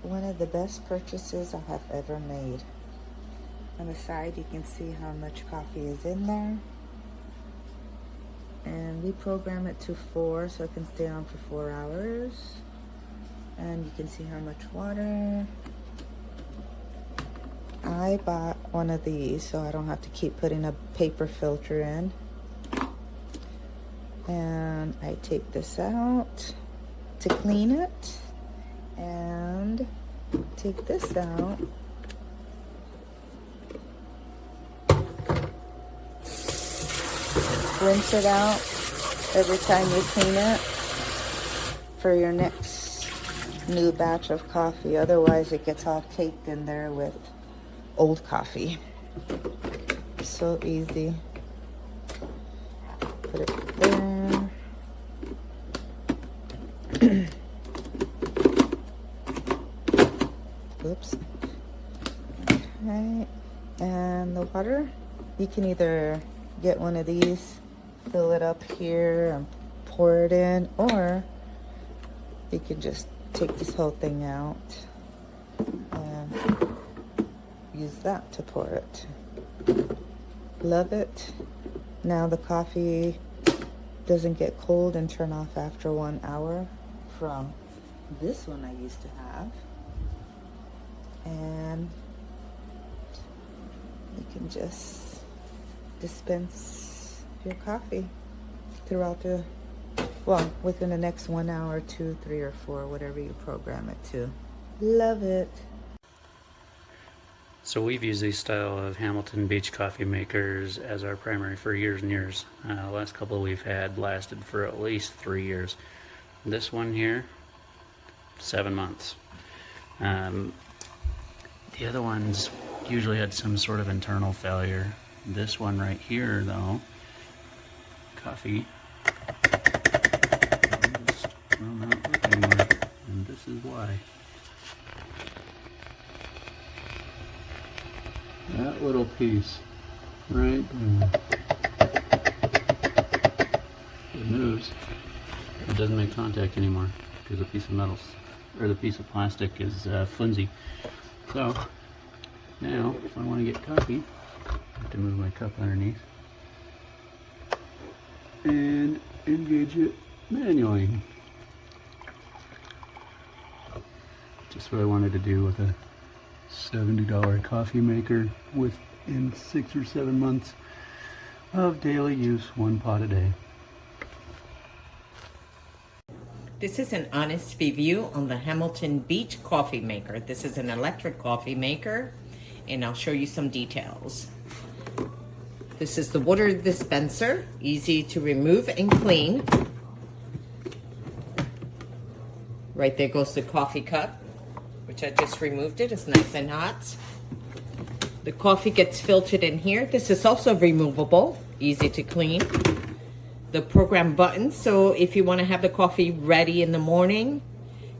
one of the best purchases I have ever made. On the side, you can see how much coffee is in there. And we program it to 4 so it can stay on for 4 hours. And you can see how much water. I bought one of these so I don't have to keep putting a paper filter in. And I take this out to clean it. And take this out. Rinse it out every time you clean it for your next new batch of coffee. Otherwise, it gets all caked in there with old coffee. So easy. Put it there. Oops. Okay. And the water, you can either get one of these, fill it up here and pour it in, or you can just take this whole thing out and use that to pour it. Love it. Now the coffee doesn't get cold and turn off after 1 hour from this one I used to have. And you can just dispense your coffee throughout the, well, within the next 1 hour, 2, 3, or 4, whatever you program it to. Love it. So we've used these style of Hamilton Beach coffee makers as our primary for years and years. The last couple we've had lasted for at least 3 years. This one here, 7 months. The other ones usually had some sort of internal failure. This one right here, though, coffee, will not work anymore, and this is why. That little piece right there, it moves. It doesn't make contact anymore because the piece of metal or the piece of plastic is flimsy. So now, if I want to get coffee, I have to move my cup underneath and engage it manually. Just what I wanted to do with a $70 coffee maker within 6 or 7 months of daily use, 1 pot a day. This is an honest review on the Hamilton Beach coffee maker. This is an electric coffee maker, and I'll show you some details. This is the water dispenser, easy to remove and clean. Right there goes the coffee cup, which I just removed it. It's nice and hot. The coffee gets filtered in here. This is also removable, easy to clean. The program button, so if you want to have the coffee ready in the morning,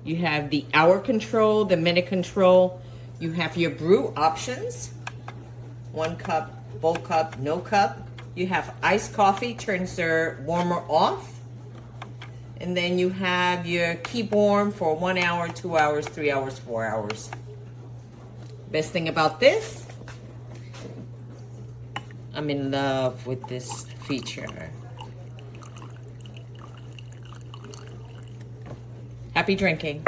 you have the hour control, the minute control. You have your brew options, 1 cup, full cup, no cup. You have iced coffee, turns their warmer off. And then you have your keep warm for 1 hour, 2 hours, 3 hours, 4 hours. Best thing about this, I'm in love with this feature. Happy drinking.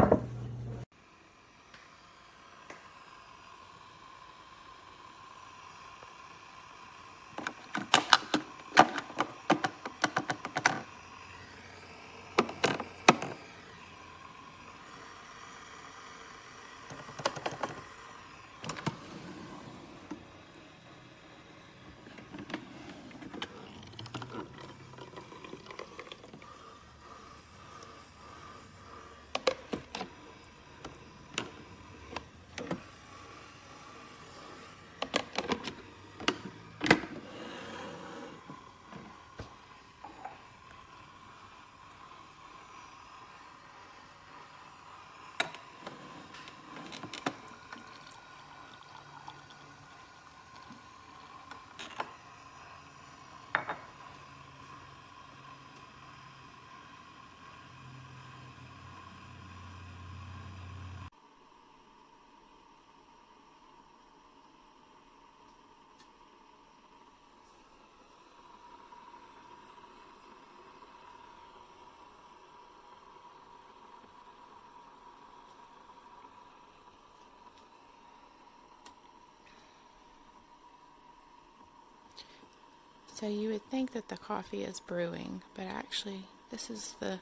So you would think that the coffee is brewing, but actually this is the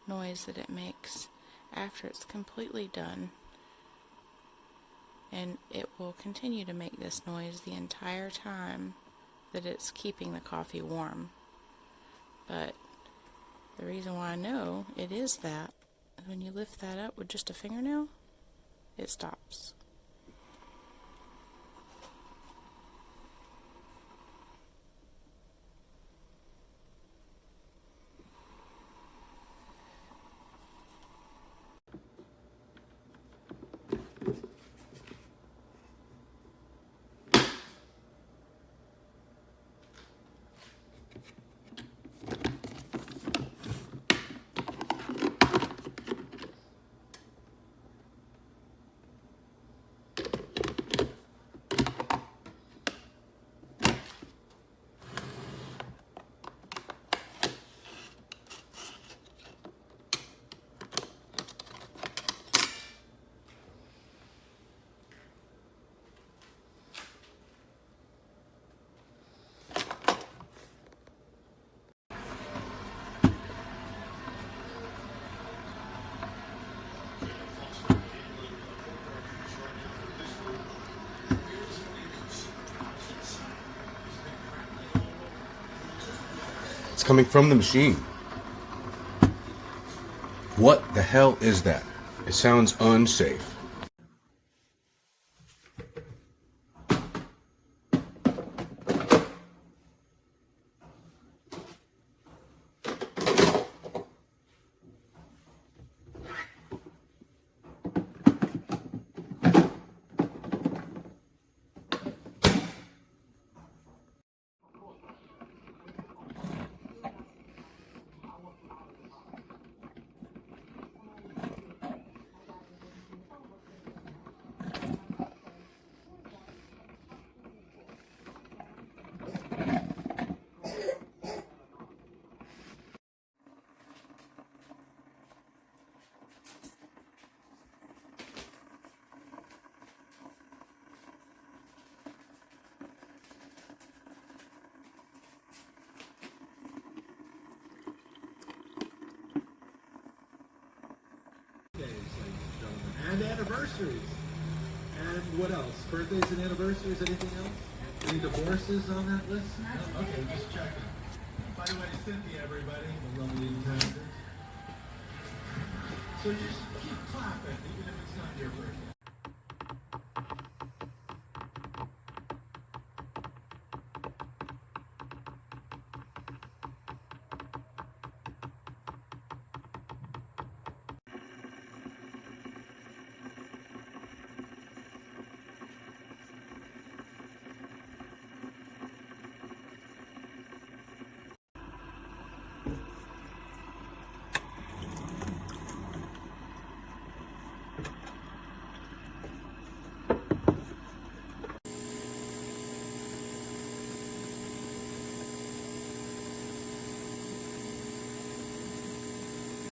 noise that it makes after it's completely done. And it will continue to make this noise the entire time that it's keeping the coffee warm. But the reason why I know it is that, when you lift that up with just a fingernail, it stops. It's coming from the machine. What the hell is that? It sounds unsafe. And anniversaries. And what else? Birthdays and anniversaries, anything else? Any divorces on that list? No? Okay, just checking. By the way, Cynthia, everybody, the lovely talented. So just keep clapping, even if it's not your birthday.